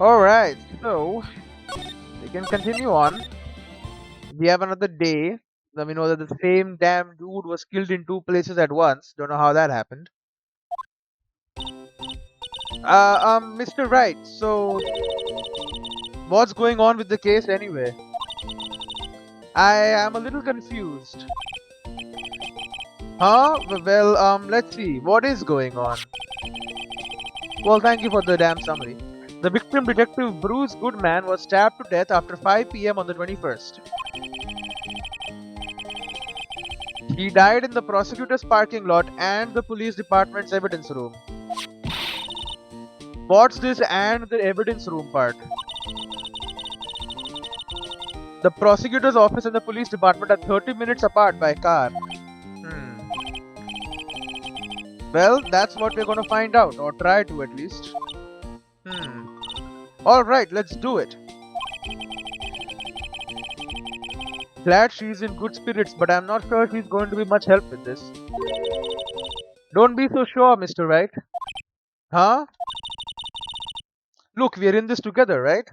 Alright, so we can continue on. We have another day. Now we know that the same damn dude was killed in two places at once. Don't know how that happened. Mr. Wright, so what's going on with the case anyway? I am a little confused. Huh? Well, let's see. What is going on? Well, thank you for the damn summary. The victim, Detective Bruce Goodman, was stabbed to death after 5 p.m. on the 21st. He died in the prosecutor's parking lot and the police department's evidence room. What's this and the evidence room part? The prosecutor's office and the police department are 30 minutes apart by car. Well, that's what we're gonna find out, or try to at least. Alright, let's do it. Glad she's in good spirits, but I'm not sure she's going to be much help with this. Don't be so sure, Mr. Wright. Huh? Look, we're in this together, right?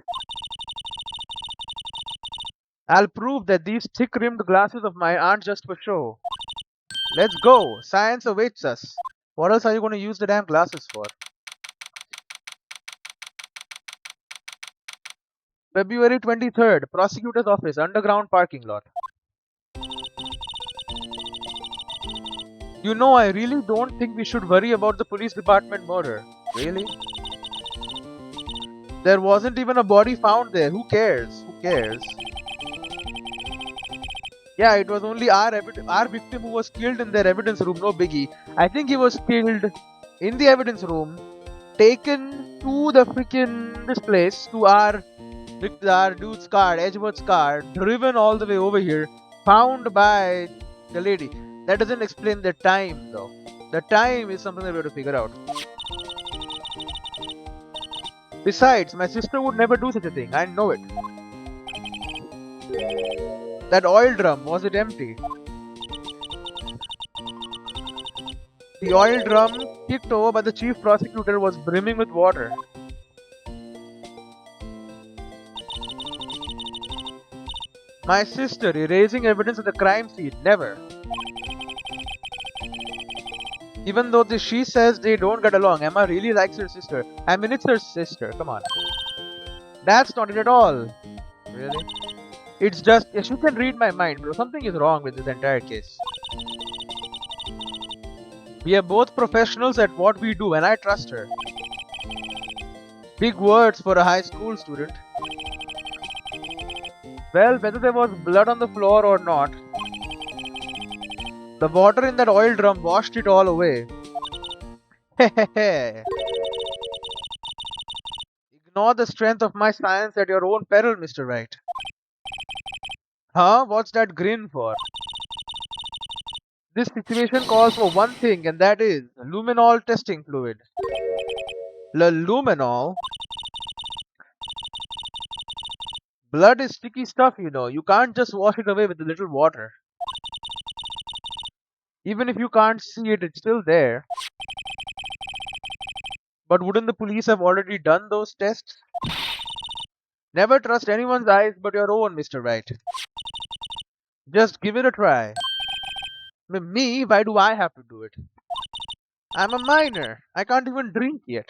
I'll prove that these thick-rimmed glasses of mine aren't just for show. Let's go. Science awaits us. What else are you going to use the damn glasses for? February 23rd, Prosecutor's Office, underground parking lot. You know, I really don't think we should worry about the police department murder. Really? There wasn't even a body found there. Who cares? Who cares? Yeah, it was only our victim who was killed in their evidence room. No biggie. I think he was killed in the evidence room, taken to the freaking this place, to our dude's car, Edgeworth's car, driven all the way over here, found by the lady. That doesn't explain the time though. The time is something that we have to figure out. Besides, my sister would never do such a thing. I know it. That oil drum, was it empty? The oil drum, kicked over by the chief prosecutor, was brimming with water. My sister erasing evidence of the crime scene, never. Even though she says they don't get along, Emma really likes her sister. I mean, it's her sister, come on. That's not it at all. Really? It's just, she can read my mind, bro. Something is wrong with this entire case. We are both professionals at what we do and I trust her. Big words for a high school student. Well, whether there was blood on the floor or not, the water in that oil drum washed it all away. Hehehe. Ignore the strength of my science at your own peril, Mr. Wright. Huh? What's that grin for? This situation calls for one thing, and that is luminol testing fluid. Luminol? Blood is sticky stuff, you know. You can't just wash it away with a little water. Even if you can't see it, it's still there. But wouldn't the police have already done those tests? Never trust anyone's eyes but your own, Mr. Wright. Just give it a try. Me? Why do I have to do it? I'm a minor. I can't even drink yet.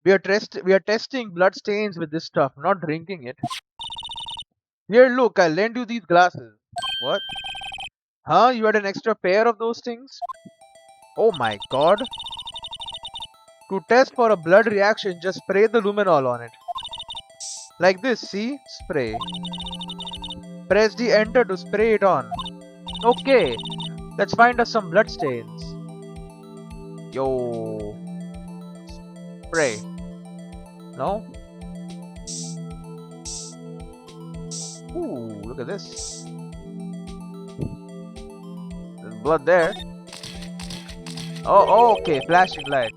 We are testing blood stains with this stuff, not drinking it. Here, look, I'll lend you these glasses. What? Huh? You had an extra pair of those things? Oh my god. To test for a blood reaction, just spray the luminol on it. Like this, see? Spray. Press the enter to spray it on. Okay, let's find us some blood stains. Yo. Spray. No? Ooh, look at this. There's blood there. Oh, okay, flashing lights.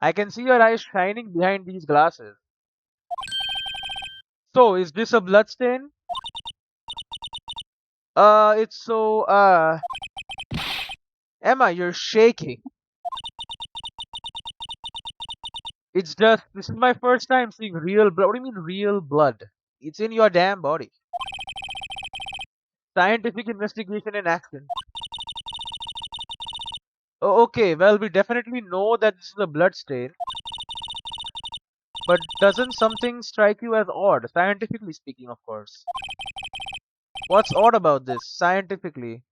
I can see your eyes shining behind these glasses. So, is this a blood stain? It's so, Emma, you're shaking. It's just, this is my first time seeing real blood. What do you mean real blood? It's in your damn body. Scientific investigation in action. Oh, okay, well, we definitely know that this is a blood stain. But doesn't something strike you as odd? Scientifically speaking, of course. What's odd about this, scientifically?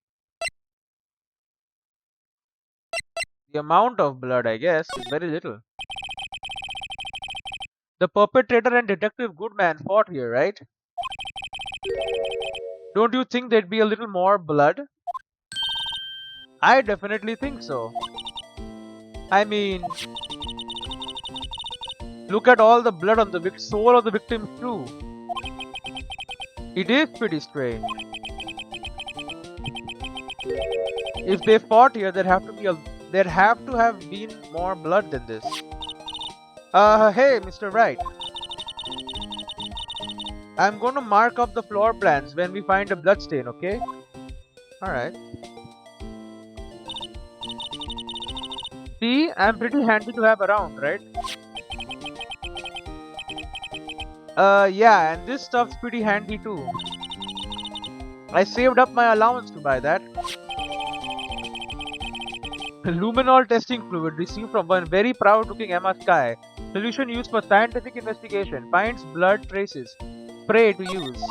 The amount of blood, I guess, is very little. The perpetrator and Detective Goodman fought here, right? Don't you think there'd be a little more blood? I definitely think so. I mean, look at all the blood on the soul of the victim too. It is pretty strange. If they fought here, there have to have been more blood than this. Hey, Mr. Wright. I'm going to mark up the floor plans when we find a blood stain, okay? Alright. See, I'm pretty handy to have around, right? Yeah, and this stuff's pretty handy too. I saved up my allowance to buy that. Luminol testing fluid received from one very proud-looking Emma Sky. Solution used for scientific investigation. Finds blood traces. Spray to use.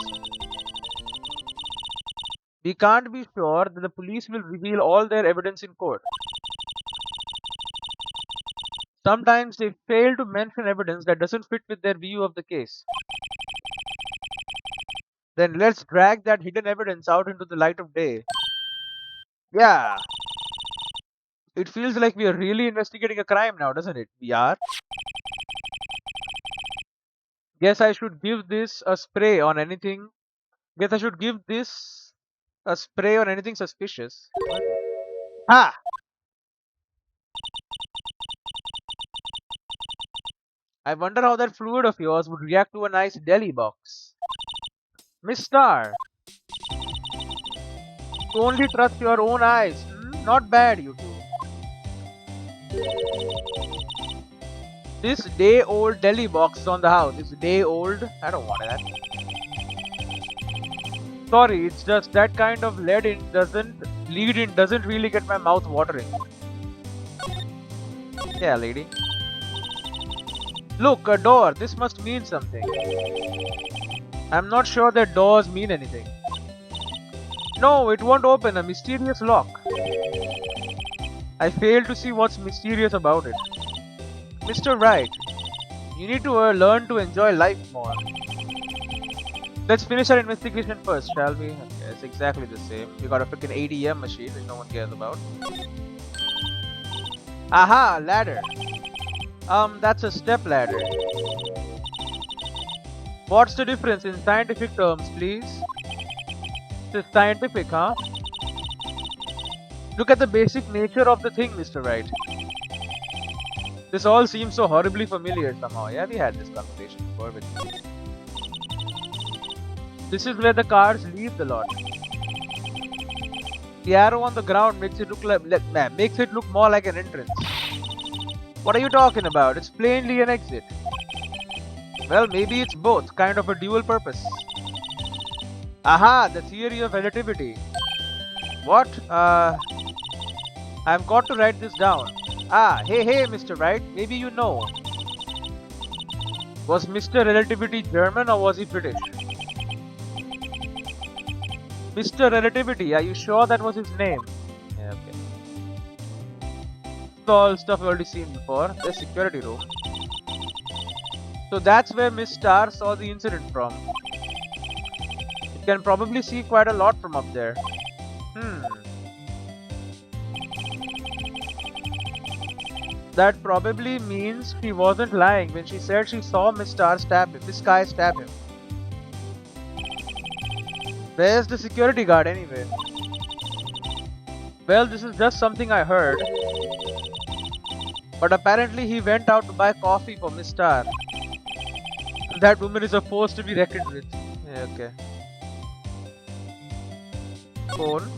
We can't be sure that the police will reveal all their evidence in court. Sometimes they fail to mention evidence that doesn't fit with their view of the case. Then let's drag that hidden evidence out into the light of day. Yeah. It feels like we are really investigating a crime now, doesn't it? We are. Guess I should give this a spray on anything. Guess I should give this a spray on anything suspicious. What? Ha! I wonder how that fluid of yours would react to a nice deli box. Miss Star, you only trust your own eyes. Hmm? Not bad, you two. This day-old deli box is on the house. It's day-old. I don't want that. Sorry, it's just that kind of lead in doesn't really get my mouth watering. Yeah, lady. Look, a door. This must mean something. I'm not sure that doors mean anything. No, it won't open. A mysterious lock. I fail to see what's mysterious about it. Mr. Wright, you need to learn to enjoy life more. Let's finish our investigation first, shall we? Okay, it's exactly the same. We got a freaking ATM machine which no one cares about. Aha, ladder. That's a step ladder. What's the difference in scientific terms, please? It's scientific, huh? Look at the basic nature of the thing, Mr. Wright. This all seems so horribly familiar somehow. Yeah, we had this conversation before with you. This is where the cars leave the lot. The arrow on the ground makes it look more like an entrance. What are you talking about? It's plainly an exit. Well, maybe it's both, kind of a dual purpose. Aha, the theory of relativity. What? I've got to write this down. Ah, hey, Mr. Wright, maybe you know. Was Mr. Relativity German or was he British? Mr. Relativity, are you sure that was his name? Yeah, okay. It's all stuff I've already seen before. The security room. So that's where Miss Star saw the incident from. You can probably see quite a lot from up there. That probably means she wasn't lying when she said she saw Miss Sky stab him. Where's the security guard anyway? Well, this is just something I heard. But apparently he went out to buy coffee for Miss Star. That woman is a force to be reckoned with. Yeah, okay. Phone.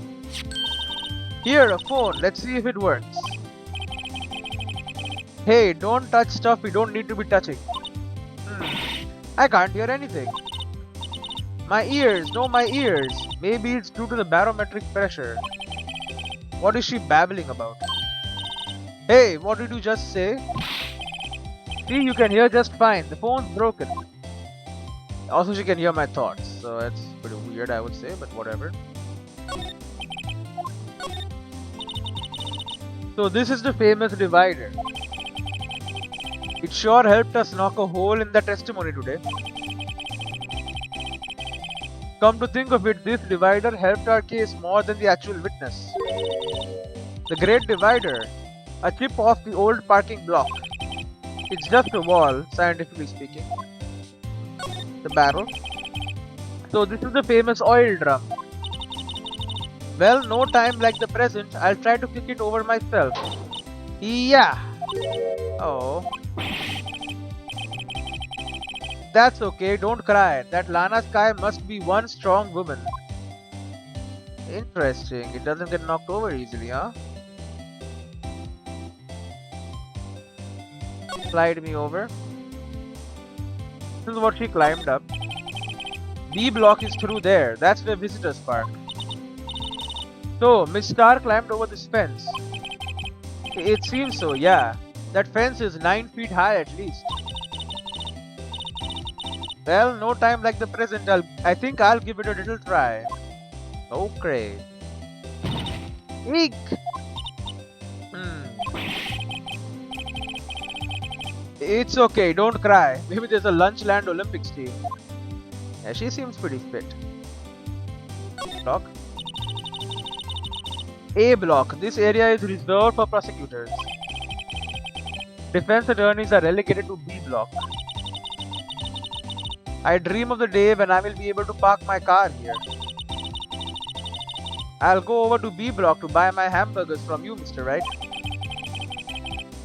Here, a phone. Let's see if it works. Hey, don't touch stuff we don't need to be touching. I can't hear anything. My ears, no, my ears. Maybe it's due to the barometric pressure. What is she babbling about? Hey, what did you just say? See, you can hear just fine. The phone's broken. Also, she can hear my thoughts. So it's pretty weird, I would say, but whatever. So this is the famous divider. It sure helped us knock a hole in the testimony today. Come to think of it, this divider helped our case more than the actual witness. The Great Divider, a chip off the old parking block. It's just a wall, scientifically speaking. The barrel. So this is the famous oil drum. Well, no time like the present. I'll try to kick it over myself. Yeah. Oh. That's okay, don't cry. That Lana Sky must be one strong woman. Interesting. It doesn't get knocked over easily, huh? Slide me over. This is what she climbed up. B block is through there. That's the visitors park. So, Miss Star climbed over this fence. It seems so, yeah. That fence is 9 feet high at least. Well, no time like the present. I think I'll give it a little try. Okay. Eek! It's okay, don't cry. Maybe there's a Lunchland Olympics team. Yeah, she seems pretty fit. Block. A block. This area is reserved for prosecutors. Defense attorneys are relegated to B block. I dream of the day when I will be able to park my car here. I'll go over to B block to buy my hamburgers from you, Mr. Wright.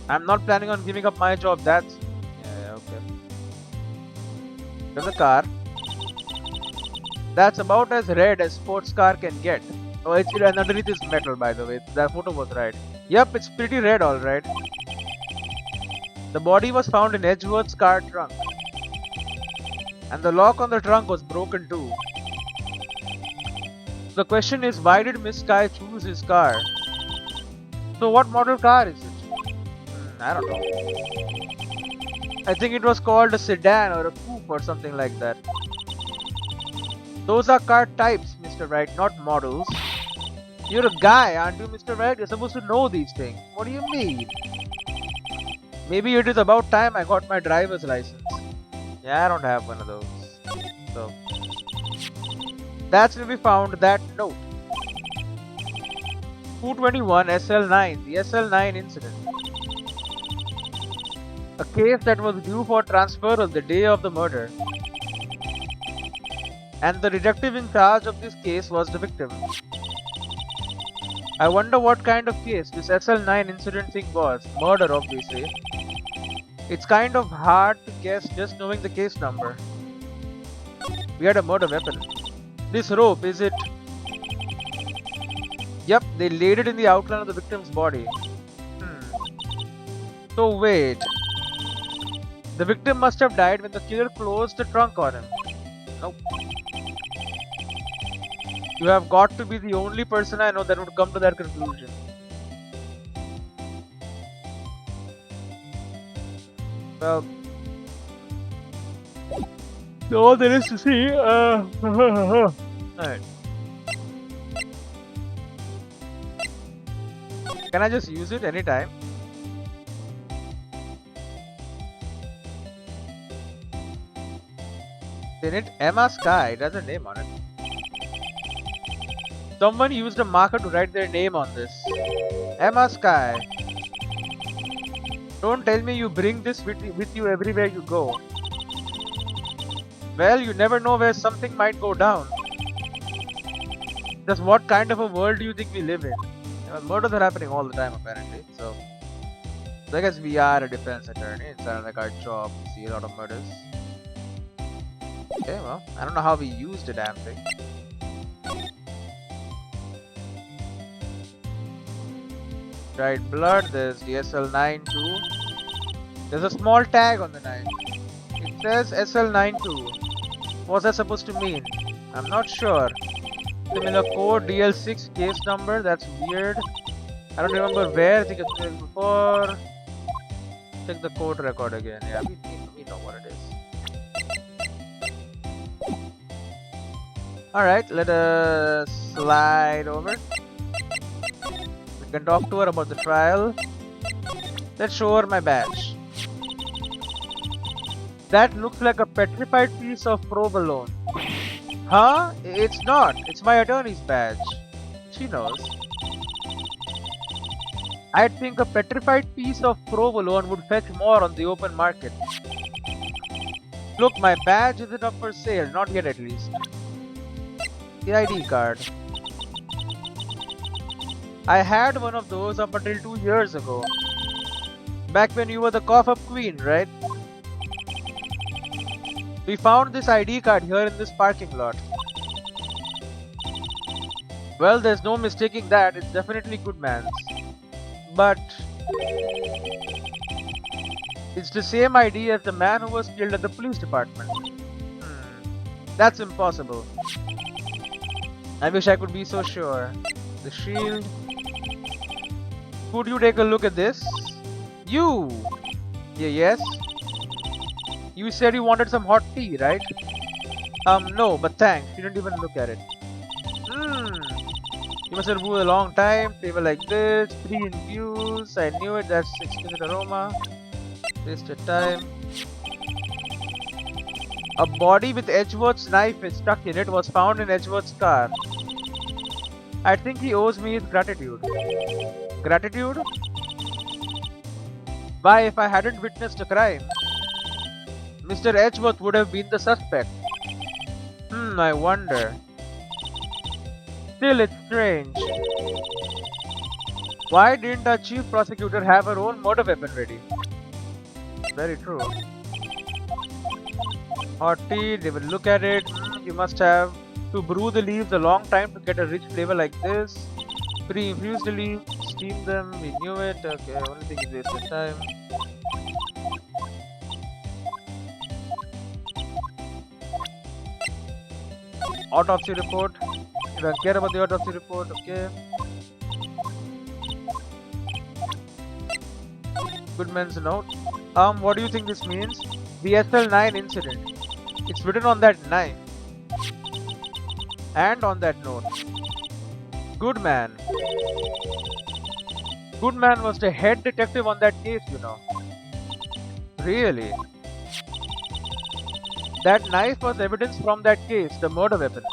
I'm not planning on giving up my job, that's... Yeah, okay. There's a car. That's about as red as sports car can get. Oh, it's underneath is metal, by the way. That photo was right. Yep, it's pretty red, alright. The body was found in Edgeworth's car trunk. And the lock on the trunk was broken too. The question is, why did Miss Sky choose his car? So what model car is it? I don't know. I think it was called a sedan or a coupe or something like that. Those are car types, Mr. Wright, not models. You're a guy, aren't you, Mr. Wright? You're supposed to know these things. What do you mean? Maybe it is about time I got my driver's license. Yeah, I don't have one of those. So, that's where we found that note. 221 SL9, the SL9 incident. A case that was due for transferal the day of the murder. And the detective in charge of this case was the victim. I wonder what kind of case this SL9 incident thing was. Murder, obviously. It's kind of hard to guess just knowing the case number. We had a murder weapon. This rope, is it? Yep, they laid it in the outline of the victim's body. So wait. The victim must have died when the killer closed the trunk on him. Nope. You have got to be the only person I know that would come to that conclusion. Well, all there is to see. Alright. Can I just use it anytime? In it, Emma Sky, it has a name on it. Someone used a marker to write their name on this. Emma Sky. Don't tell me you bring this with you everywhere you go. Well, you never know where something might go down. Just what kind of a world do you think we live in? Murders are happening all the time apparently, so I guess we are a defense attorney. It's kind of like our job to see a lot of murders. Okay, well, I don't know how we used the damn thing. Dried blood, there's the SL9 too. There's a small tag on the knife. It says SL92. What's that supposed to mean? I'm not sure. Similar code, DL6 case number. That's weird. I don't remember where. I think it's there before. Check the code record again. Yeah, we know what it is. Alright, let us slide over. We can talk to her about the trial. Let's show her my badge. That looks like a petrified piece of provolone. Huh? It's not. It's my attorney's badge. She knows. I think a petrified piece of provolone would fetch more on the open market. Look, my badge isn't up for sale. Not yet, at least. The ID card. I had one of those up until 2 years ago. Back when you were the cough-up queen, right? We found this ID card here in this parking lot. Well, there's no mistaking that. It's definitely Goodman's. But it's the same ID as the man who was killed at the police department. That's impossible. I wish I could be so sure. The shield. Could you take a look at this? You! Yes? You said you wanted some hot tea, right? No, but thanks. You didn't even look at it. You must have moved a long time. Table like this. 3 infused. I knew it. That's exquisite aroma. Wasted time. A body with Edgeworth's knife is stuck in it was found in Edgeworth's car. I think he owes me his gratitude. Gratitude? Why, if I hadn't witnessed a crime, Mr. Edgeworth would have been the suspect. I wonder. Still, it's strange. Why didn't our chief prosecutor have her own murder weapon ready? Very true. Hot tea, they will look at it. You must have to brew the leaves a long time to get a rich flavor like this. Pre-infuse the leaves, steam them, we knew it. Okay, only thing is wasted time. Autopsy report. You don't care about the autopsy report, okay. Goodman's note. What do you think this means? The SL9 incident. It's written on that knife. And on that note. Goodman. Goodman was the head detective on that case, you know. Really? That knife was evidence from that case, the murder weapon.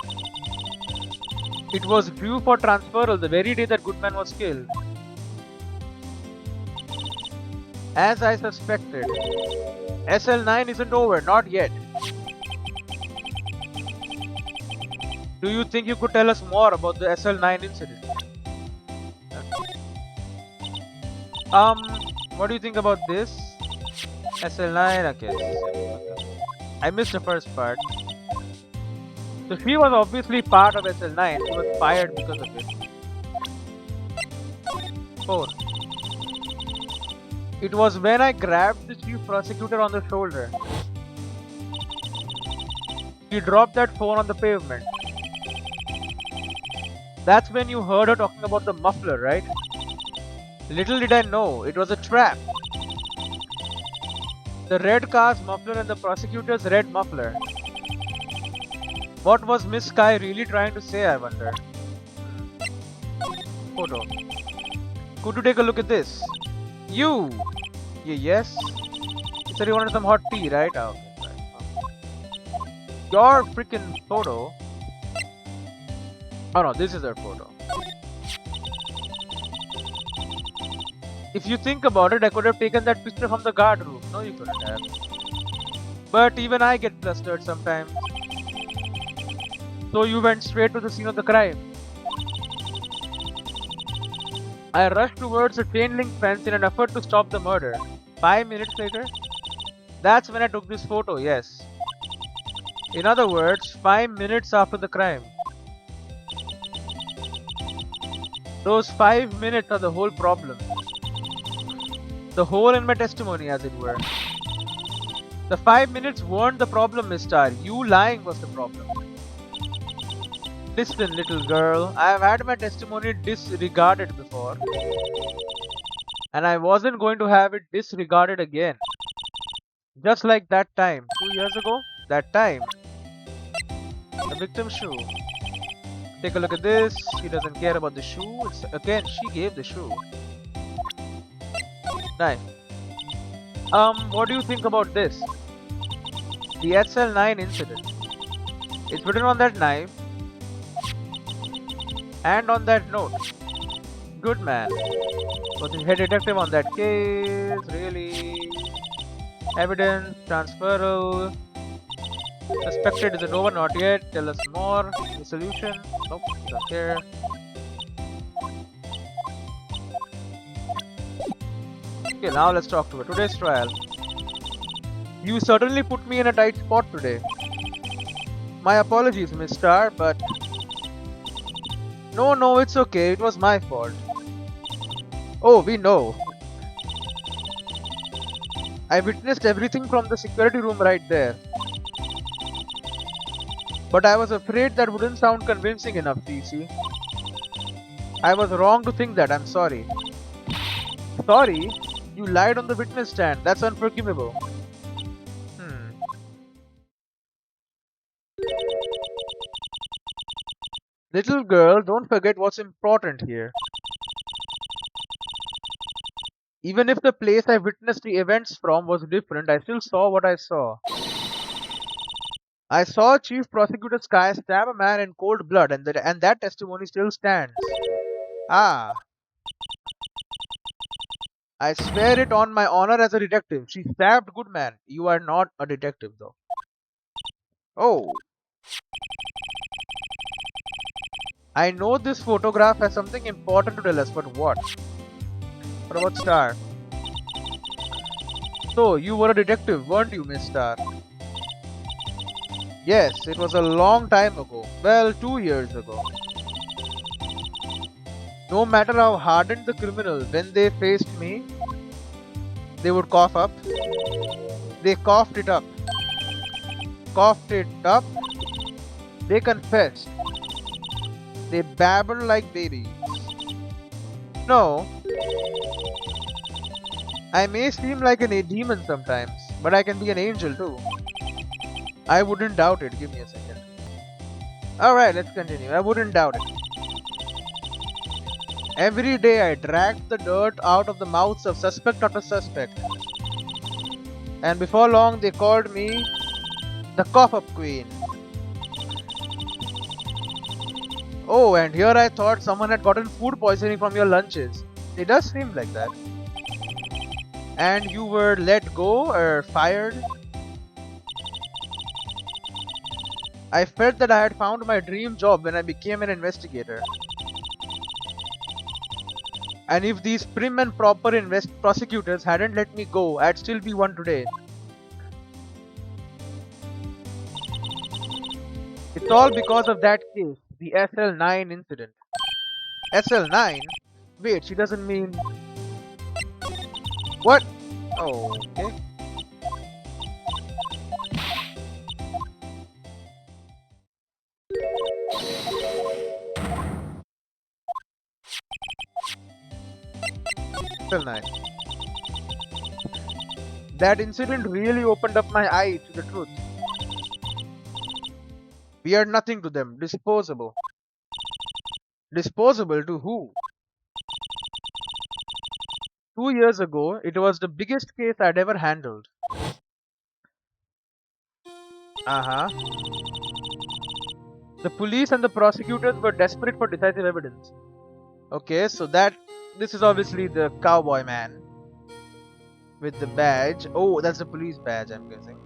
It was due for transferal the very day that Goodman was killed. As I suspected, SL9 isn't over, not yet. Do you think you could tell us more about the SL9 incident? What do you think about this? SL9, okay. I missed the first part. So she was obviously part of SL9. She was fired because of it. 4. It was when I grabbed the chief prosecutor on the shoulder. She dropped that phone on the pavement. That's when you heard her talking about the muffler, right? Little did I know, it was a trap. The red car's muffler and the prosecutor's red muffler. What was Miss Sky really trying to say, I wonder? Photo. Could you take a look at this? You! Yes? You said you wanted some hot tea, right? Oh, okay, right. Your freaking photo. Oh no, this is her photo. If you think about it, I could have taken that picture from the guard room. No, you couldn't have. But even I get flustered sometimes. So you went straight to the scene of the crime. I rushed towards the chain link fence in an effort to stop the murder. 5 minutes later, that's when I took this photo, yes. In other words, 5 minutes after the crime. Those 5 minutes are the whole problem. The hole in my testimony, as it were. The 5 minutes weren't the problem, Miss Star. You lying was the problem. Listen, little girl, I have had my testimony disregarded before. And I wasn't going to have it disregarded again. Just like that time, 2 years ago. That time. The victim's shoe. Take a look at this. She doesn't care about the shoe. Again, she gave the shoe. Nice. What do you think about this? The SL9 incident. It's written on that knife. And on that note. Good man. Was the head detective on that case? Really? Evidence, transferal. Suspected, is it over? Not yet. Tell us more. The solution? Nope, don't care. Okay, now let's talk to her. Today's trial. You certainly put me in a tight spot today. My apologies, Miss Star, but... No, it's okay. It was my fault. Oh, we know. I witnessed everything from the security room right there. But I was afraid that wouldn't sound convincing enough, CC. I was wrong to think that. I'm sorry. Sorry? You lied on the witness stand. That's unforgivable. Little girl, don't forget what's important here. Even if the place I witnessed the events from was different, I still saw what I saw. I saw Chief Prosecutor Sky stab a man in cold blood, and that testimony still stands. Ah. I swear it on my honor as a detective. She stabbed Goodman. You are not a detective, though. Oh. I know this photograph has something important to tell us, but what? What about Star? So, you were a detective, weren't you, Miss Star? Yes, it was a long time ago. Well, 2 years ago. No matter how hardened the criminal, when they faced me, they would cough up. They coughed it up. Coughed it up. They confessed. They babbled like babies. No. I may seem like a demon sometimes, but I can be an angel too. I wouldn't doubt it. Give me a second. Alright, let's continue. I wouldn't doubt it. Every day I dragged the dirt out of the mouths of suspect after suspect. And before long they called me the cough-up queen. Oh, and here I thought someone had gotten food poisoning from your lunches. It does seem like that. And you were let go or fired? I felt that I had found my dream job when I became an investigator. And if these prim and proper prosecutors hadn't let me go, I'd still be one today. It's all because of that case, the SL9 incident. SL9? Wait, she doesn't mean... What? Oh, okay. SL9. That incident really opened up my eyes to the truth. We are nothing to them. Disposable. Disposable to who? 2 years ago, it was the biggest case I'd ever handled. The police and the prosecutors were desperate for decisive evidence. Okay, so this is obviously the cowboy man with the badge. Oh, that's the police badge, I'm guessing.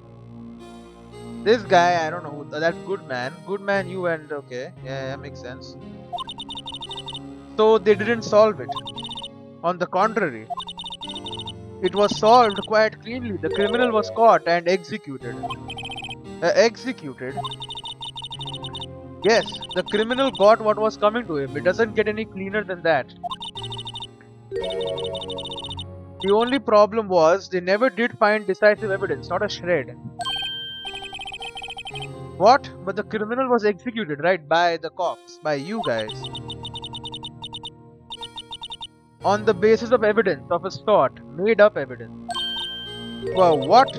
This guy, I don't know who, that's Goodman. Goodman, you and okay, yeah, makes sense. So they didn't solve it. On the contrary, it was solved quite cleanly. The criminal was caught and executed. Executed? Yes, the criminal got what was coming to him. It doesn't get any cleaner than that. The only problem was they never did find decisive evidence, not a shred. What? But the criminal was executed, right? By the cops, by you guys. On the basis of evidence of a sort, made up evidence. Well, what?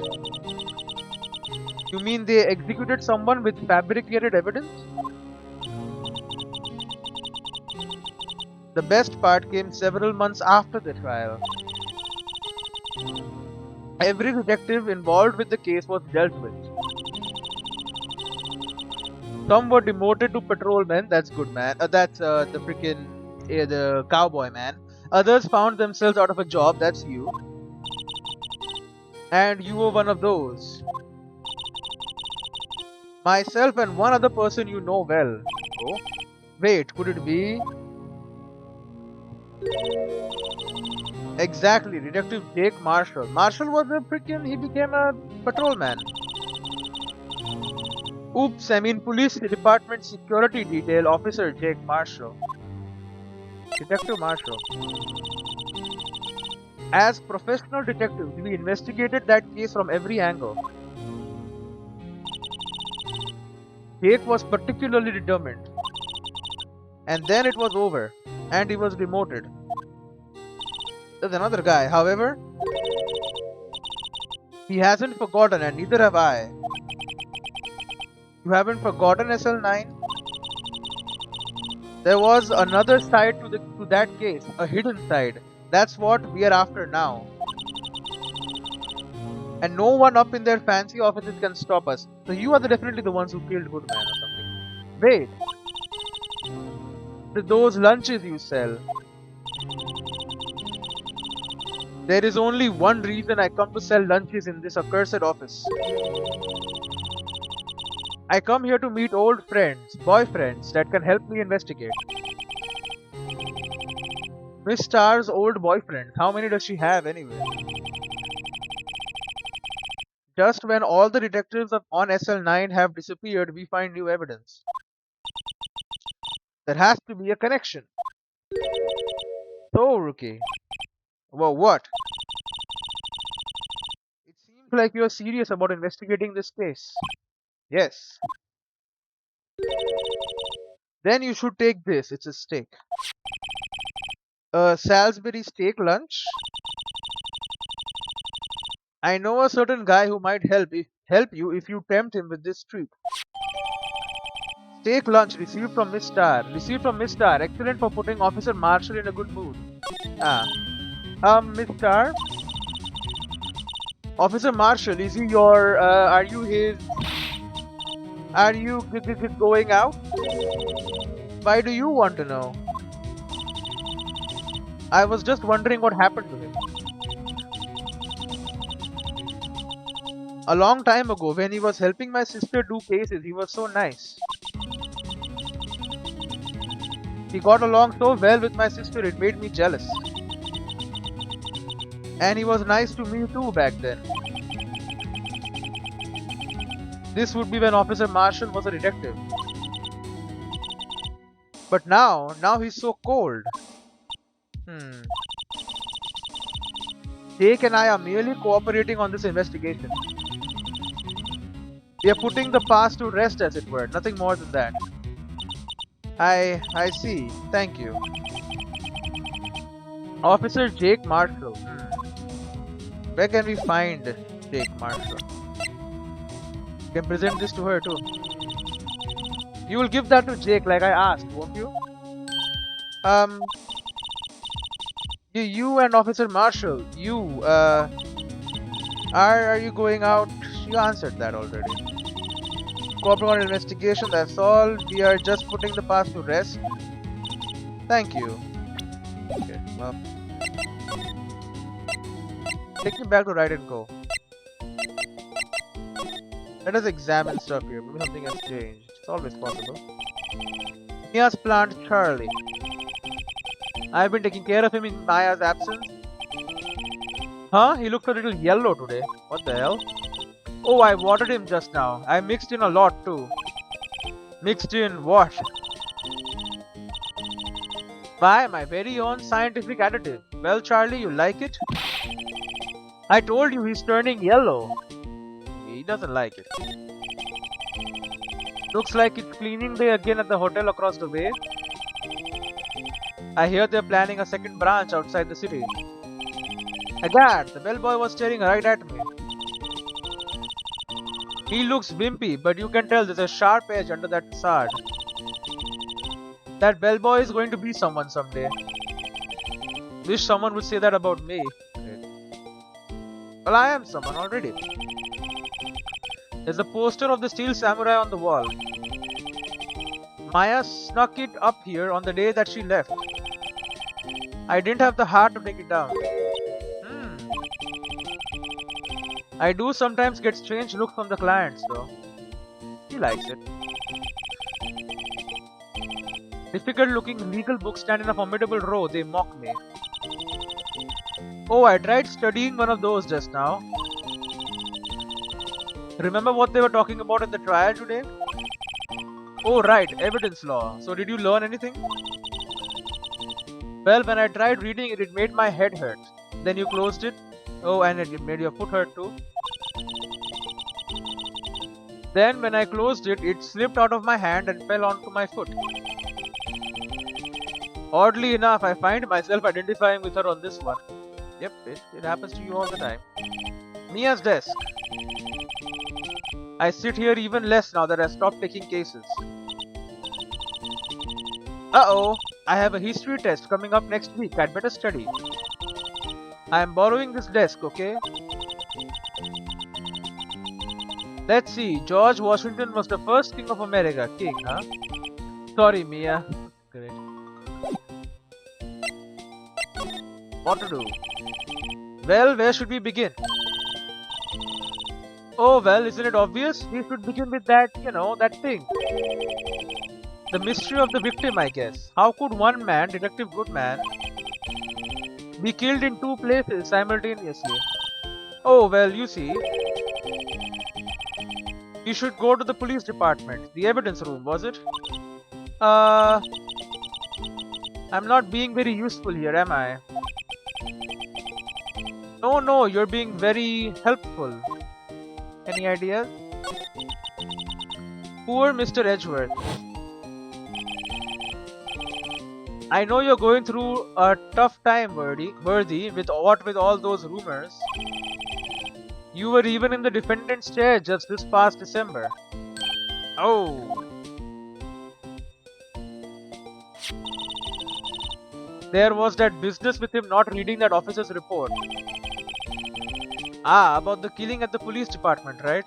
You mean they executed someone with fabricated evidence? The best part came several months after the trial. Every detective involved with the case was dealt with. Some were demoted to patrolmen, that's good man. That's the freaking the cowboy man. Others found themselves out of a job, that's you. And you were one of those. Myself and one other person you know well. Oh, wait, could it be? Exactly, Detective Jake Marshall. Marshall was he became a patrolman. Oops, I mean Police Department Security Detail Officer Jake Marshall. Detective Marshall. As professional detectives, we investigated that case from every angle. Jake was particularly determined. And then it was over, and he was demoted. There's another guy, however, he hasn't forgotten, and neither have I. You haven't forgotten SL9? There was another side to that case, a hidden side. That's what we are after now. And no one up in their fancy offices can stop us. So you are definitely the ones who killed Goodman or something. Wait. Those lunches you sell. There is only one reason I come to sell lunches in this accursed office. I come here to meet old friends, boyfriends that can help me investigate. Miss Star's old boyfriend, how many does she have anyway? Just when all the detectives on SL9 have disappeared, we find new evidence. There has to be a connection. So, Rookie. Well, what? It seems like you're serious about investigating this case. Yes. Then you should take this. It's a steak. A Salisbury steak lunch? I know a certain guy who might help you if you tempt him with this treat. Steak lunch received from Miss Star. Received from Miss Star. Excellent for putting Officer Marshall in a good mood. Miss Star? Officer Marshall, is he your, are you going out? Why do you want to know? I was just wondering what happened to him. A long time ago, when he was helping my sister do cases, he was so nice. He got along so well with my sister, it made me jealous. And he was nice to me too back then. This would be when Officer Marshall was a detective. But now he's so cold. Jake and I are merely cooperating on this investigation. We are putting the past to rest, as it were. Nothing more than that. I see. Thank you. Officer Jake Marshall. Where can we find Jake Marshall? You can present this to her too. You will give that to Jake like I asked, won't you? You and Officer Marshall, are you going out? You answered that already. Cooperating on investigation, that's all. We are just putting the past to rest. Thank you. Okay, well. Take me back to Ride and Go. Let us examine stuff here. Maybe something has changed. It's always possible. Mia's plant Charlie. I've been taking care of him in Maya's absence. Huh? He looks a little yellow today. What the hell? Oh, I watered him just now. I mixed in a lot too. Mixed in what? My very own scientific additive. Well, Charlie, you like it? I told you he's turning yellow. He doesn't like it. Looks like it's cleaning day again at the hotel across the way. I hear they're planning a second branch outside the city. Agad, the bellboy was staring right at me. He looks wimpy, but you can tell there's a sharp edge under that facade. That bellboy is going to be someone someday. Wish someone would say that about me. Great. Well, I am someone already. There's a poster of the steel samurai on the wall. Maya snuck it up here on the day that she left. I didn't have the heart to take it down. I do sometimes get strange looks from the clients though. He likes it. Difficult looking legal books stand in a formidable row, they mock me. Oh, I tried studying one of those just now. Remember what they were talking about in the trial today? Oh right, evidence law. So did you learn anything? Well, when I tried reading it, it made my head hurt. Then you closed it. Oh, and it made your foot hurt too. Then when I closed it, it slipped out of my hand and fell onto my foot. Oddly enough, I find myself identifying with her on this one. Yep, it happens to you all the time. Mia's desk. I sit here even less now that I stopped taking cases. Uh-oh, I have a history test coming up next week. I'd better study. I am borrowing this desk, okay? Let's see, George Washington was the first king of America. King, huh? Sorry, Mia. Great. What to do? Well, where should we begin? Oh, well, isn't it obvious? We should begin with that, that thing. The mystery of the victim, I guess. How could one man, Detective Goodman, be killed in two places simultaneously? Oh, well, you see. You should go to the police department. The evidence room, was it? I'm not being very useful here, am I? No, you're being very helpful. Any ideas? Poor Mr. Edgeworth. I know you're going through a tough time, Worthy, with all those rumors. You were even in the defendant's chair just this past December. Oh. There was that business with him not reading that officer's report. Ah, about the killing at the police department, right?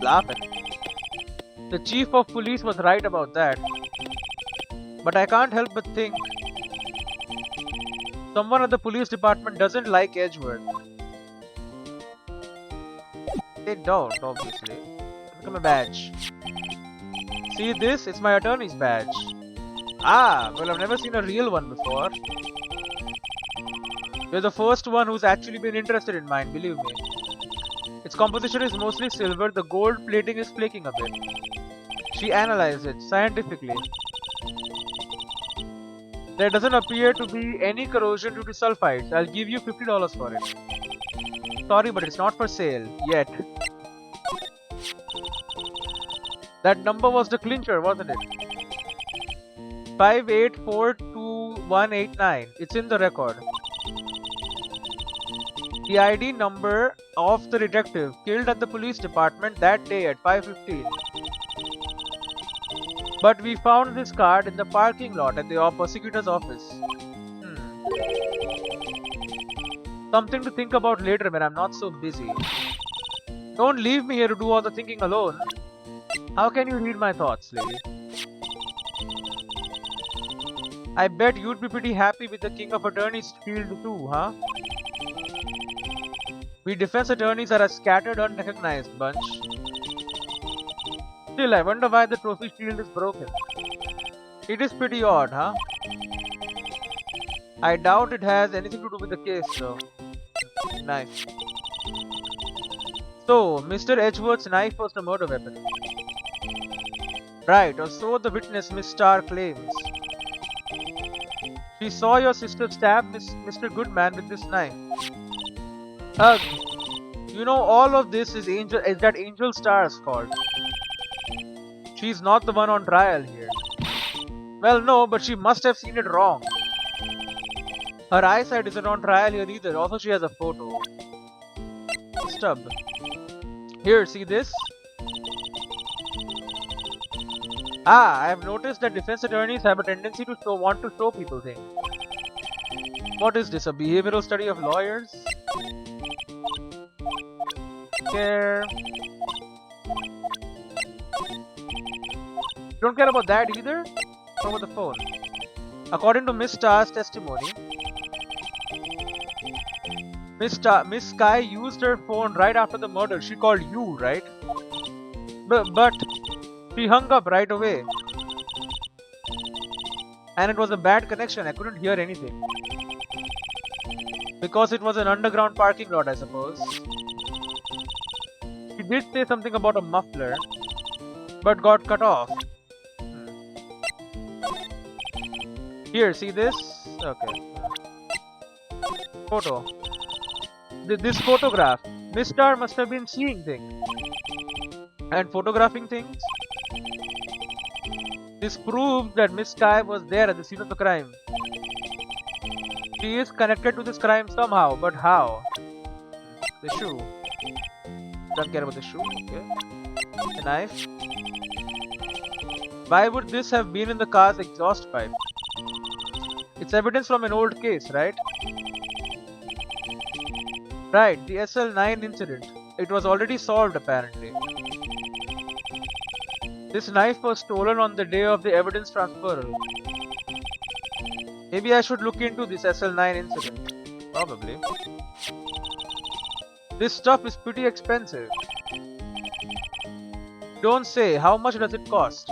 Laughing. The chief of police was right about that. But I can't help but think someone at the police department doesn't like Edgeworth. They don't, obviously. Look at my badge. See this? It's my attorney's badge. Ah, well, I've never seen a real one before. You're the first one who's actually been interested in mine, believe me. Its composition is mostly silver, the gold plating is flaking a bit. She analyzed it scientifically. There doesn't appear to be any corrosion due to sulfides. I'll give you $50 for it. Sorry, but it's not for sale yet. That number was the clincher, wasn't it? 58422189. It's in the record. The ID number of the detective killed at the police department that day at 5:15. But we found this card in the parking lot at the prosecutor's office. Something to think about later when I'm not so busy. Don't leave me here to do all the thinking alone. How can you read my thoughts, lady? I bet you'd be pretty happy with the King of Attorneys field too, huh? We defense attorneys are a scattered, unrecognized bunch. Still, I wonder why the trophy shield is broken. It is pretty odd, huh? I doubt it has anything to do with the case, though. Nice. So, Mr. Edgeworth's knife was the murder weapon. Right, or so the witness Miss Starr claims. She saw your sister stab Mr. Goodman with this knife. Ugh. You know all of this is that Angel Star's fault. She's not the one on trial here. Well, no, but she must have seen it wrong. Her eyesight isn't on trial here either. Also, she has a photo. Stub. Here, see this? Ah, I have noticed that defense attorneys have a tendency to want to show people things. What is this, a behavioral study of lawyers? Care. You don't care about that either? What about the phone? According to Miss Starr's testimony, Miss Sky used her phone right after the murder. She called you, right? But she hung up right away. And it was a bad connection. I couldn't hear anything. Because it was an underground parking lot, I suppose. She did say something about a muffler, but got cut off. Here, see this? Okay. Photo. This photograph. Miss Starr must have been seeing things. And photographing things. This proves that Miss Sky was there at the scene of the crime. She is connected to this crime somehow, but how? The shoe. Don't care about the shoe. Okay. The knife. Why would this have been in the car's exhaust pipe? It's evidence from an old case, right? Right, the SL9 incident. It was already solved apparently. This knife was stolen on the day of the evidence transferal. Maybe I should look into this SL9 incident. Probably. This stuff is pretty expensive. Don't say, how much does it cost?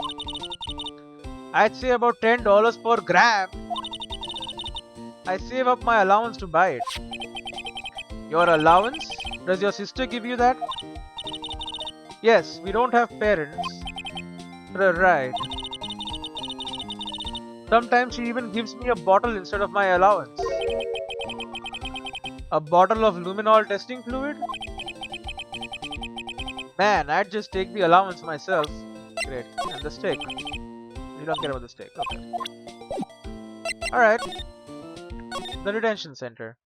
I'd say about $10 per gram. I save up my allowance to buy it. Your allowance? Does your sister give you that? Yes, we don't have parents. Right. Sometimes she even gives me a bottle instead of my allowance. A bottle of luminol testing fluid? Man, I'd just take the allowance myself. Great. And the steak. You don't care about the steak. Okay. Alright. The detention center.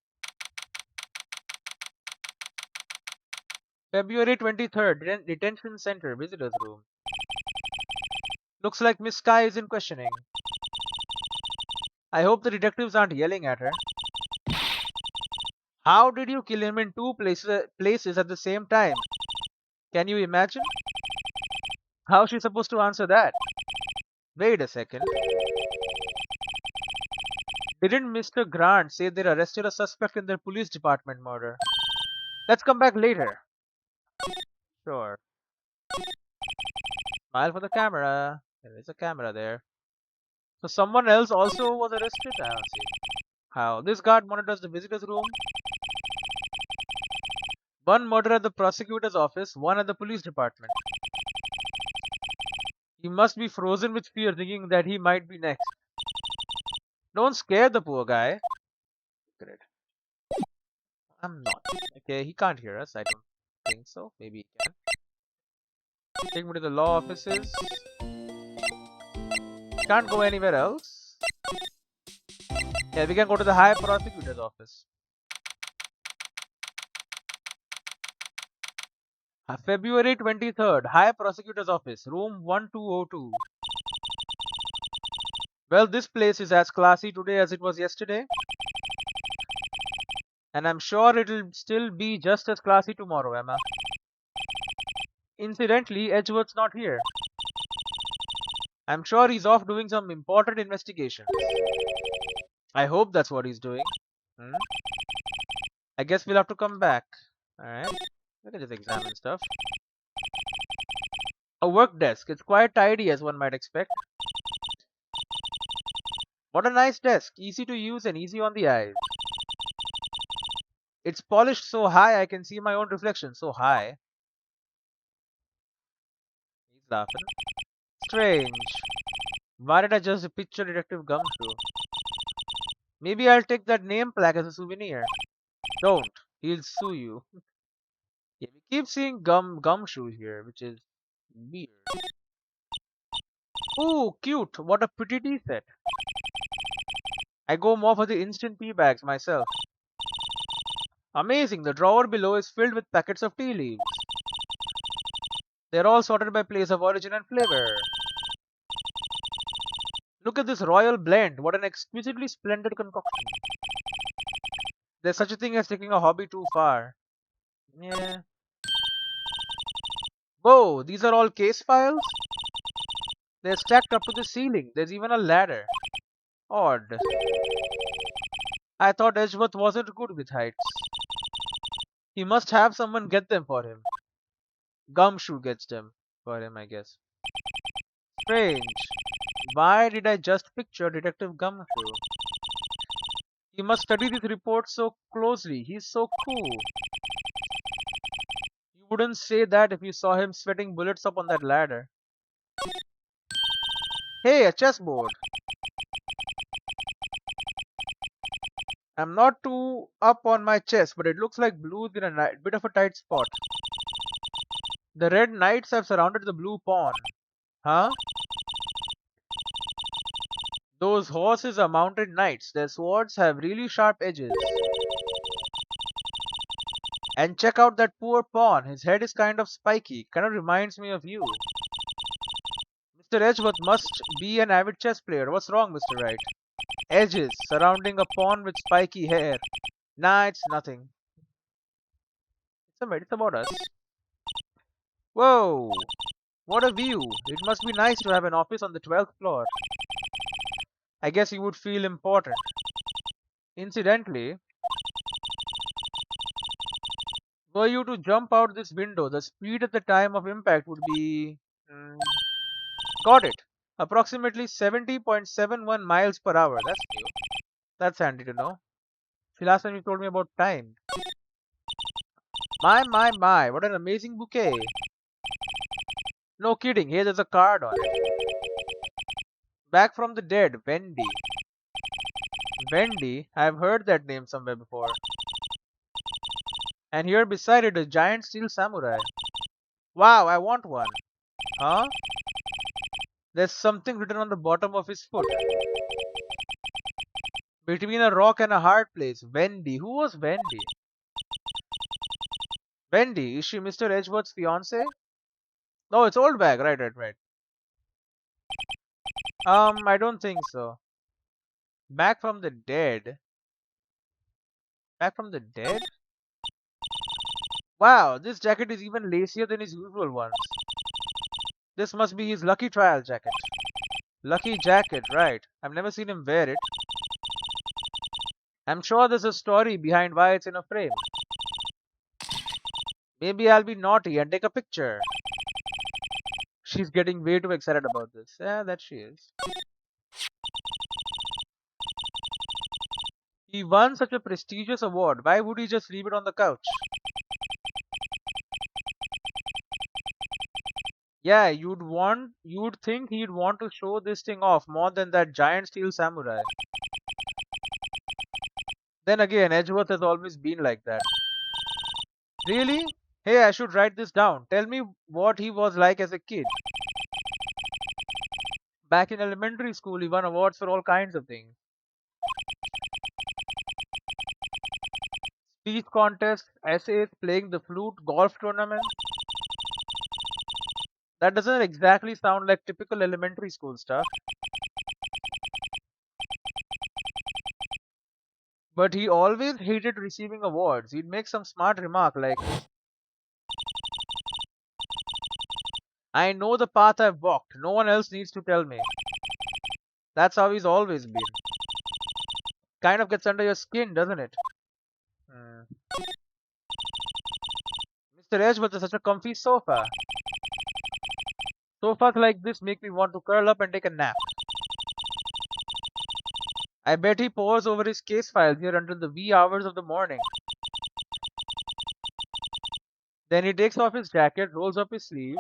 February 23rd, detention center, visitors room. Looks like Miss Sky is in questioning. I hope the detectives aren't yelling at her. How did you kill him in two places at the same time? Can you imagine? How's she supposed to answer that? Wait a second. Didn't Mr. Grant say they arrested a suspect in their police department murder? Let's come back later. Sure. Smile for the camera. There is a camera there. So someone else also was arrested? I don't see. How? This guard monitors the visitors room. One murder at the prosecutor's office, one at the police department. He must be frozen with fear, thinking that he might be next. Don't scare the poor guy. Great. I'm not. Okay, he can't hear us. I don't think so. Maybe he can. Take me to the law offices. Can't go anywhere else. Yeah, we can go to the high prosecutor's office. February 23rd, high prosecutor's office, room 1202. Well, this place is as classy today as it was yesterday. And I'm sure it'll still be just as classy tomorrow, Emma. Incidentally, Edgeworth's not here. I'm sure he's off doing some important investigation. I hope that's what he's doing. I guess we'll have to come back. Alright. We can just examine stuff. A work desk. It's quite tidy as one might expect. What a nice desk. Easy to use and easy on the eyes. It's polished so high I can see my own reflection. So high. He's laughing. Strange. Why did I just picture Detective Gumshoe? Maybe I'll take that name plaque as a souvenir. Don't. He'll sue you. Yeah, we keep seeing gumshoe here, which is weird. Ooh, cute. What a pretty tea set. I go more for the instant tea bags myself. Amazing. The drawer below is filled with packets of tea leaves. They're all sorted by place of origin and flavor. Look at this royal blend. What an exquisitely splendid concoction. There's such a thing as taking a hobby too far. Yeah. Whoa, these are all case files? They're stacked up to the ceiling. There's even a ladder. Odd. I thought Edgeworth wasn't good with heights. He must have someone get them for him. Gumshoe gets them for him, I guess. Strange. Why did I just picture Detective Gumshoe? He must study this report so closely. He's so cool. You wouldn't say that if you saw him sweating bullets up on that ladder. Hey, a chessboard. I'm not too up on my chess, but it looks like blue's in a bit of a tight spot. The red knights have surrounded the blue pawn. Huh? Those horses are mounted knights. Their swords have really sharp edges. And check out that poor pawn. His head is kind of spiky. Kind of reminds me of you. Mr. Edgeworth must be an avid chess player. What's wrong, Mr. Wright? Edges surrounding a pawn with spiky hair. Nah, it's nothing. It's about us. Whoa! What a view! It must be nice to have an office on the 12th floor. I guess you would feel important. Incidentally, were you to jump out this window, the speed at the time of impact would be... got it! Approximately 70.71 miles per hour. That's new. That's handy to know. See, last time you told me about time. My, what an amazing bouquet. No kidding, here there's a card on it. Back from the dead, Wendy. Wendy? I've heard that name somewhere before. And here beside it, a giant steel samurai. Wow, I want one. Huh? There's something written on the bottom of his foot. Between a rock and a hard place. Wendy. Who was Wendy? Wendy, is she Mr. Edgeworth's fiance? No, it's old bag. Right. I don't think so. Back from the dead. Back from the dead? Wow, this jacket is even lacier than his usual ones. This must be his lucky trial jacket. Lucky jacket, right. I've never seen him wear it. I'm sure there's a story behind why it's in a frame. Maybe I'll be naughty and take a picture. She's getting way too excited about this. Yeah, that she is. He won such a prestigious award. Why would he just leave it on the couch? Yeah, you'd think he'd want to show this thing off more than that giant steel samurai. Then again, Edgeworth has always been like that. Really? Hey, I should write this down. Tell me what he was like as a kid. Back in elementary school, he won awards for all kinds of things. Speech contests, essays, playing the flute, golf tournaments. That doesn't exactly sound like typical elementary school stuff. But he always hated receiving awards. He'd make some smart remark like, I know the path I've walked. No one else needs to tell me. That's how he's always been. Kind of gets under your skin, doesn't it? Mr. Edgeworth is such a comfy sofa. Sofas like this make me want to curl up and take a nap. I bet he pores over his case files here until the wee hours of the morning. Then he takes off his jacket, rolls up his sleeves,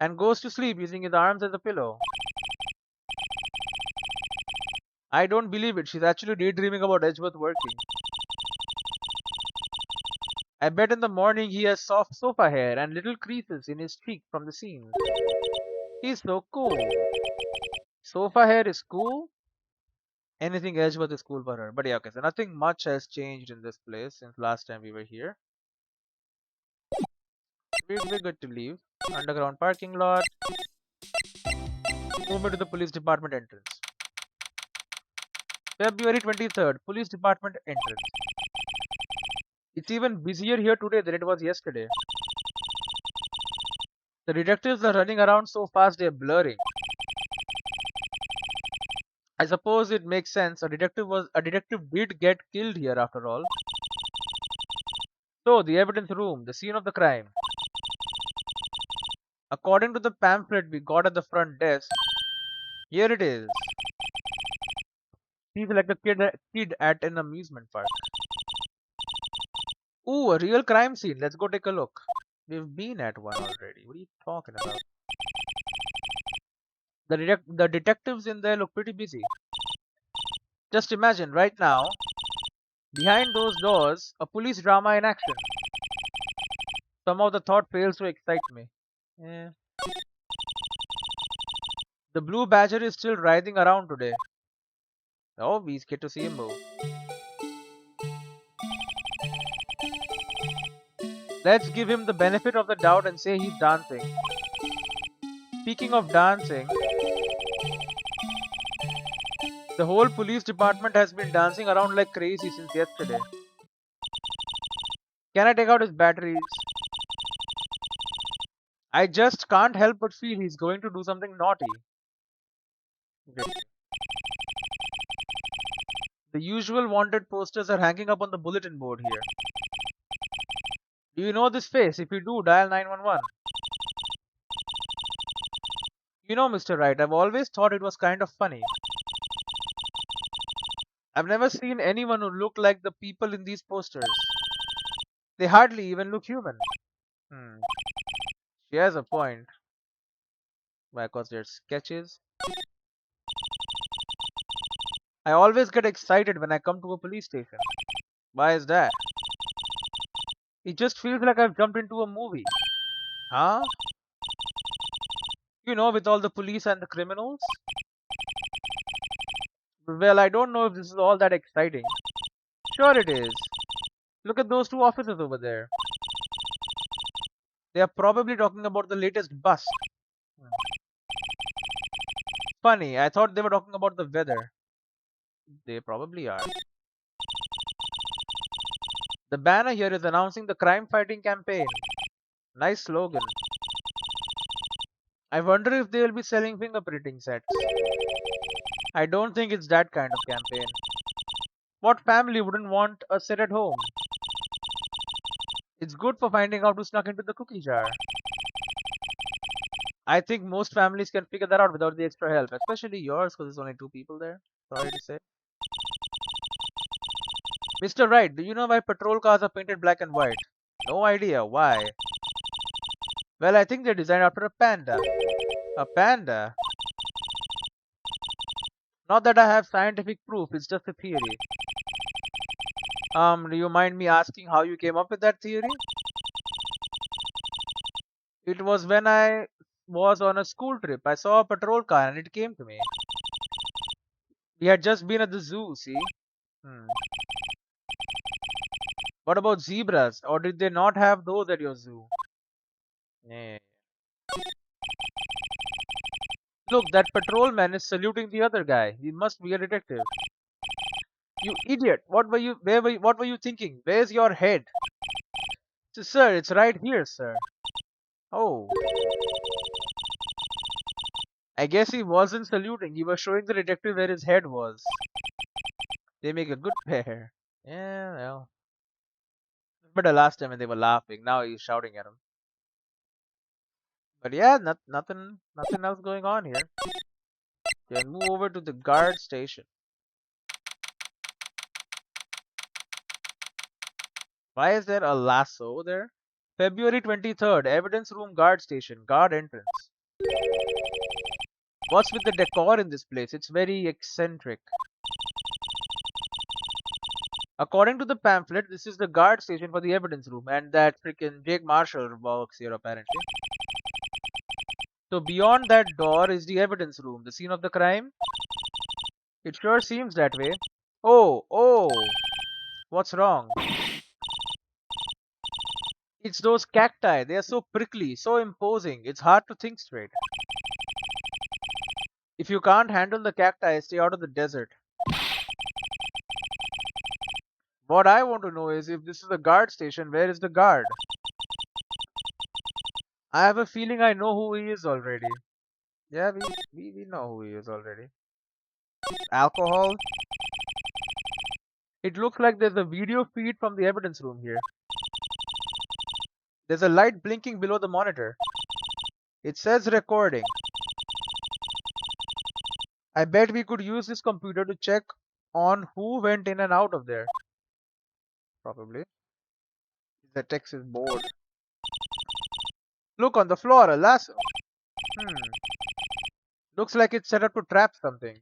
and goes to sleep using his arms as a pillow. I don't believe it. She's actually daydreaming about Edgeworth working. I bet in the morning he has soft sofa hair and little creases in his cheek from the seams. He's so cool. Sofa hair is cool? Anything Edgeworth is cool for her. But yeah, okay, so nothing much has changed in this place since last time we were here. We're good to leave. Underground parking lot. Movement to the police department entrance. February 23rd, police department entrance. It's even busier here today than it was yesterday. The detectives are running around so fast they're blurring. I suppose it makes sense. A detective did get killed here after all. So the evidence room, the scene of the crime. According to the pamphlet we got at the front desk, here it is. He's like a kid at an amusement park. Ooh, a real crime scene. Let's go take a look. We've been at one already. What are you talking about? The detectives in there look pretty busy. Just imagine right now, behind those doors, a police drama in action. Somehow the thought fails to excite me. Eh. The blue badger is still writhing around today. Oh, we get to see him move. Let's give him the benefit of the doubt and say he's dancing. Speaking of dancing, the whole police department has been dancing around like crazy since yesterday. Can I take out his batteries? I just can't help but feel he's going to do something naughty. Okay. The usual wanted posters are hanging up on the bulletin board here. Do you know this face? If you do, dial 911. You know, Mr. Wright, I've always thought it was kind of funny. I've never seen anyone who looked like the people in these posters. They hardly even look human. Hmm. She has a point. Why? Because they're sketches. I always get excited when I come to a police station. Why is that? It just feels like I've jumped into a movie. Huh? You know, with all the police and the criminals? Well, I don't know if this is all that exciting. Sure it is. Look at those two officers over there. They are probably talking about the latest bust. Funny, I thought they were talking about the weather. They probably are. The banner here is announcing the crime fighting campaign. Nice slogan. I wonder if they will be selling fingerprinting sets. I don't think it's that kind of campaign. What family wouldn't want a set at home? It's good for finding out who snuck into the cookie jar. I think most families can figure that out without the extra help, especially yours because there's only two people there. Sorry to say. Mr. Wright, do you know why patrol cars are painted black and white? No idea. Why? Well, I think they're designed after a panda. A panda? Not that I have scientific proof, it's just a theory. Do you mind me asking how you came up with that theory? It was when I was on a school trip. I saw a patrol car and it came to me. We had just been at the zoo, see? Hmm. What about zebras? Or did they not have those at your zoo? Yeah. Look, that patrolman is saluting the other guy. He must be a detective. You idiot! What were you thinking? Where's your head? Sir, it's right here, sir. Oh. I guess he wasn't saluting. He was showing the detective where his head was. They make a good pair. Yeah, well. But the last time when they were laughing, now he's shouting at him. But yeah, nothing else going on here. Can move over to the guard station. Why is there a lasso there? February 23rd, evidence room guard station, guard entrance. What's with the decor in this place? It's very eccentric. According to the pamphlet, this is the guard station for the evidence room, and that freaking Jake Marshall works here apparently. So beyond that door is the evidence room, the scene of the crime. It sure seems that way. Oh, what's wrong? It's those cacti. They are so prickly, so imposing. It's hard to think straight. If you can't handle the cacti, stay out of the desert. What I want to know is if this is a guard station, where is the guard? I have a feeling I know who he is already. Yeah, we know who he is already. Alcohol? It looks like there's a video feed from the evidence room here. There's a light blinking below the monitor. It says recording. I bet we could use this computer to check on who went in and out of there. Probably. The text is bored. Look on the floor, a lasso. Looks like it's set up to trap something.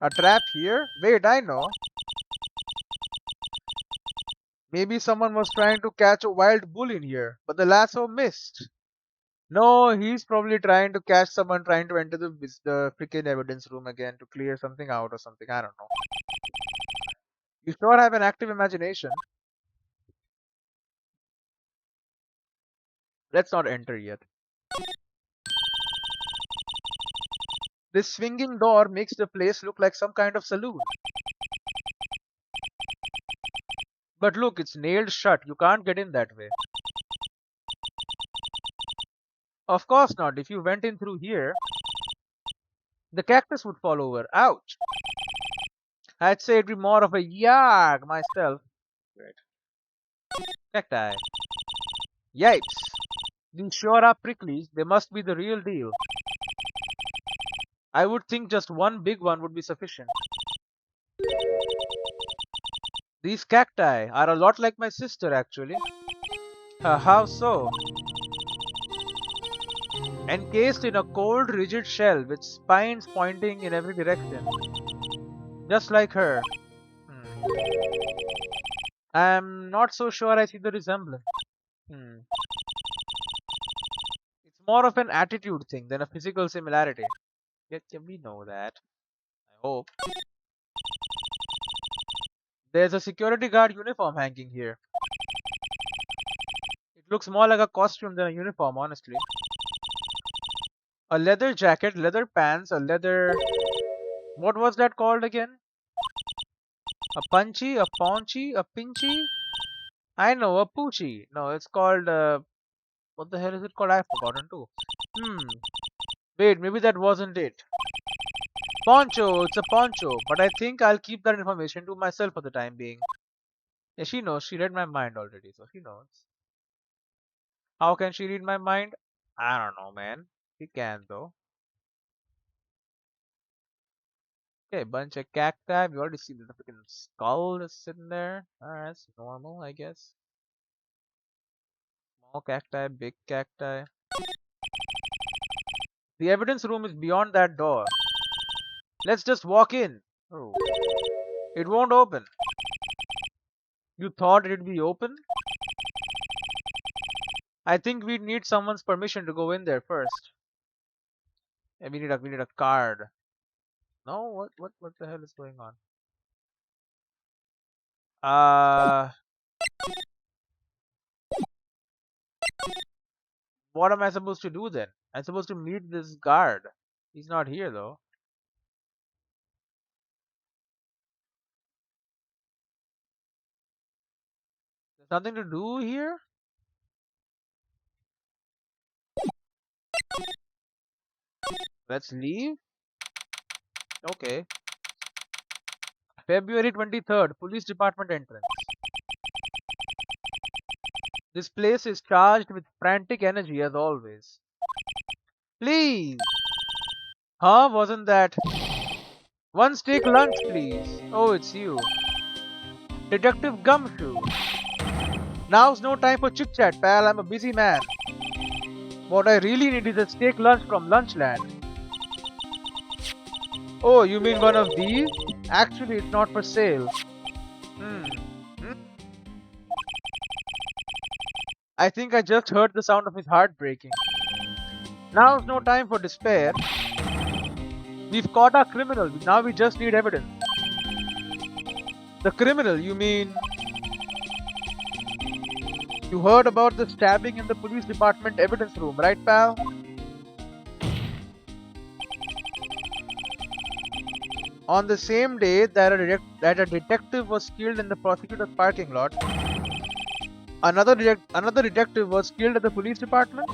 A trap here? Wait, I know. Maybe someone was trying to catch a wild bull in here, but the lasso missed. No, he's probably trying to catch someone trying to enter the freaking evidence room again to clear something out or something. I don't know. You sure have an active imagination. Let's not enter yet. This swinging door makes the place look like some kind of saloon. But look, it's nailed shut. You can't get in that way. Of course not. If you went in through here, the cactus would fall over. Ouch. I'd say it'd be more of a yag myself. Right. Cacti. Yipes. These sure are prickly. They must be the real deal. I would think just one big one would be sufficient. These cacti are a lot like my sister, actually. How so? Encased in a cold, rigid shell with spines pointing in every direction. Just like her. I'm not so sure I see the resemblance. It's more of an attitude thing than a physical similarity. Yeah, we know that. I hope. There's a security guard uniform hanging here. It looks more like a costume than a uniform, honestly. A leather jacket, leather pants, a leather... What was that called again? A punchy, a paunchy, a pinchy? I know, a poochie. No, it's called... what the hell is it called? I've forgotten too. Wait, maybe that wasn't it. Poncho, it's a poncho. But I think I'll keep that information to myself for the time being. Yeah, she knows. She read my mind already, so she knows. How can she read my mind? I don't know, man. She can, though. Okay, bunch of cacti. We already see the freaking skull is sitting there. Alright, that's normal, I guess. Small cacti, big cacti. The evidence room is beyond that door. Let's just walk in. Oh. It won't open. You thought it'd be open? I think we'd need someone's permission to go in there first. And we need a card. No, what the hell is going on? What am I supposed to do then? I'm supposed to meet this guard. He's not here though. There's nothing to do here? Let's leave. Okay. February 23rd, Police Department entrance. This place is charged with frantic energy as always. Please! Huh? Wasn't that... One steak lunch, please. Oh, it's you. Detective Gumshoe. Now's no time for chit-chat, pal. I'm a busy man. What I really need is a steak lunch from Lunchland. Oh, you mean one of these? Actually, it's not for sale. Hmm. I think I just heard the sound of his heart breaking. Now's no time for despair. We've caught our criminal. Now we just need evidence. The criminal, you mean? You heard about the stabbing in the police department evidence room, right, pal? On the same day that a detective was killed in the prosecutor's parking lot, another detective was killed at the police department?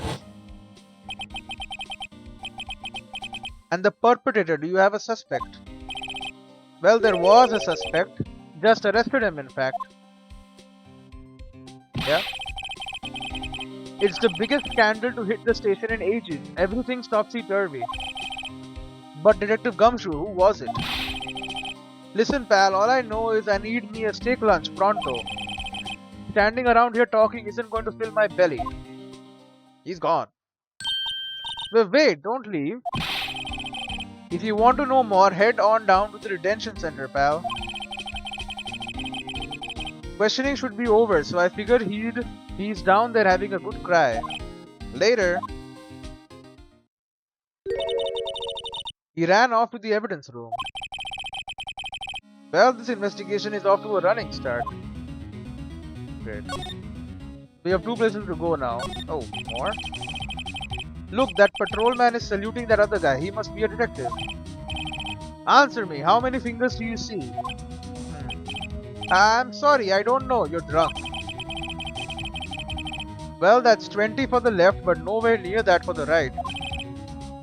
And the perpetrator, do you have a suspect? Well, there was a suspect. Just arrested him, in fact. Yeah. It's the biggest scandal to hit the station in ages. Everything's topsy-turvy. But Detective Gumshoe, who was it? Listen, pal, all I know is I need me a steak lunch pronto. Standing around here talking isn't going to fill my belly. He's gone. Well, wait, don't leave. If you want to know more, head on down to the detention center, pal. Questioning should be over, so I figured he's down there having a good cry. Later. He ran off to the evidence room. Well, this investigation is off to a running start. Great. We have 2 places to go now. Oh, more? Look, that patrolman is saluting that other guy. He must be a detective. Answer me, how many fingers do you see? I'm sorry, I don't know. You're drunk. Well, that's 20 for the left, but nowhere near that for the right.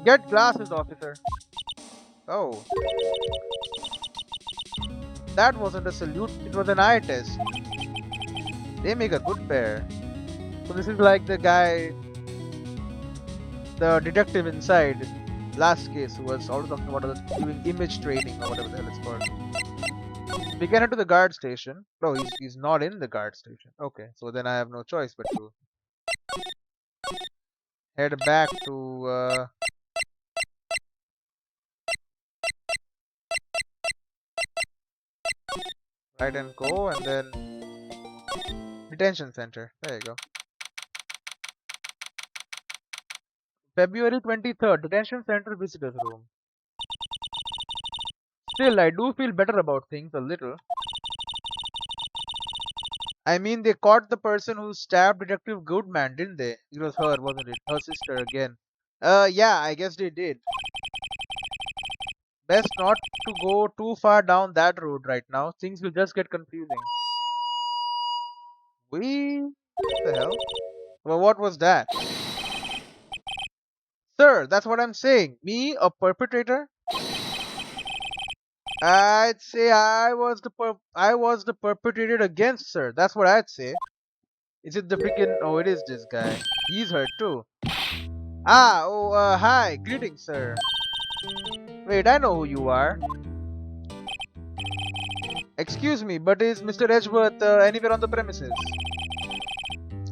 Get glasses, officer. Oh. That wasn't a salute, it was an eye test. They make a good pair. So this is like the guy, the detective inside last case who was also talking about doing image training or whatever the hell it's called. We can head to the guard station. No, he's not in the guard station. Okay, so then I have no choice but to head back to Right and go, and then detention center. There you go. February 23rd, detention center visitors room. Still, I do feel better about things a little. I mean, they caught the person who stabbed Detective Goodman, didn't they? It was her, wasn't it? Her sister again. Yeah, I guess they did. Best not to go too far down that road right now. Things will just get confusing. What the hell? Well, what was that? Sir, that's what I'm saying. Me, a perpetrator? I'd say I was the perpetrator against, sir. That's what I'd say. Is it the freaking? Oh, it is this guy. He's hurt too. Hi. Greetings, sir. Wait, I know who you are. Excuse me, but is Mr. Edgeworth anywhere on the premises?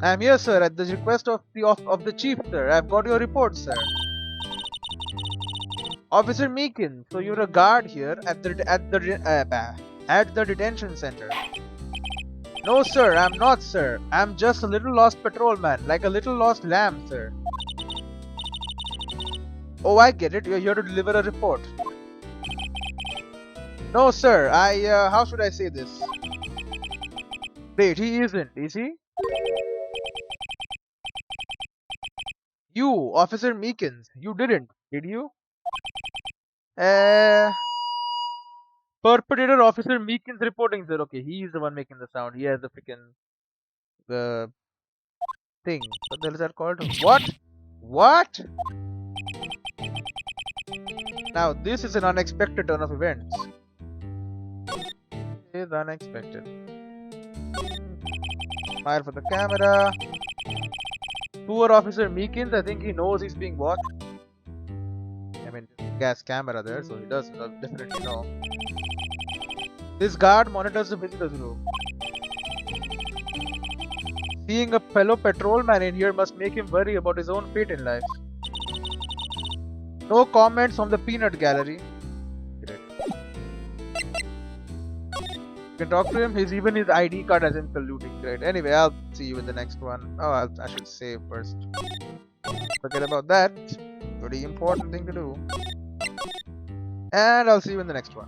I'm here, sir, at the request of the chief, sir. I've got your report, sir. Officer Meakin, so you're a guard here at the detention center. No, sir, I'm not, sir. I'm just a little lost patrolman, like a little lost lamb, sir. Oh, I get it. You're here to deliver a report. No, sir. How should I say this? Wait, he isn't, is he? You, Officer Meekins, you didn't, did you? Perpetrator Officer Meekins reporting, sir. Okay, he's the one making the sound. He has the freaking thing. What the hell is that called? What? What? Now, this is an unexpected turn of events. It is unexpected. Smile for the camera. Poor Officer Meekins, I think he knows he's being watched. I mean, gas camera there, so he does definitely know. This guard monitors the visitors room. Seeing a fellow patrolman in here must make him worry about his own fate in life. No comments from the peanut gallery. You can talk to him. Even his ID card hasn't colluding. Great. Anyway, I'll see you in the next one. Oh, I should save first. Forget about that. Pretty important thing to do. And I'll see you in the next one.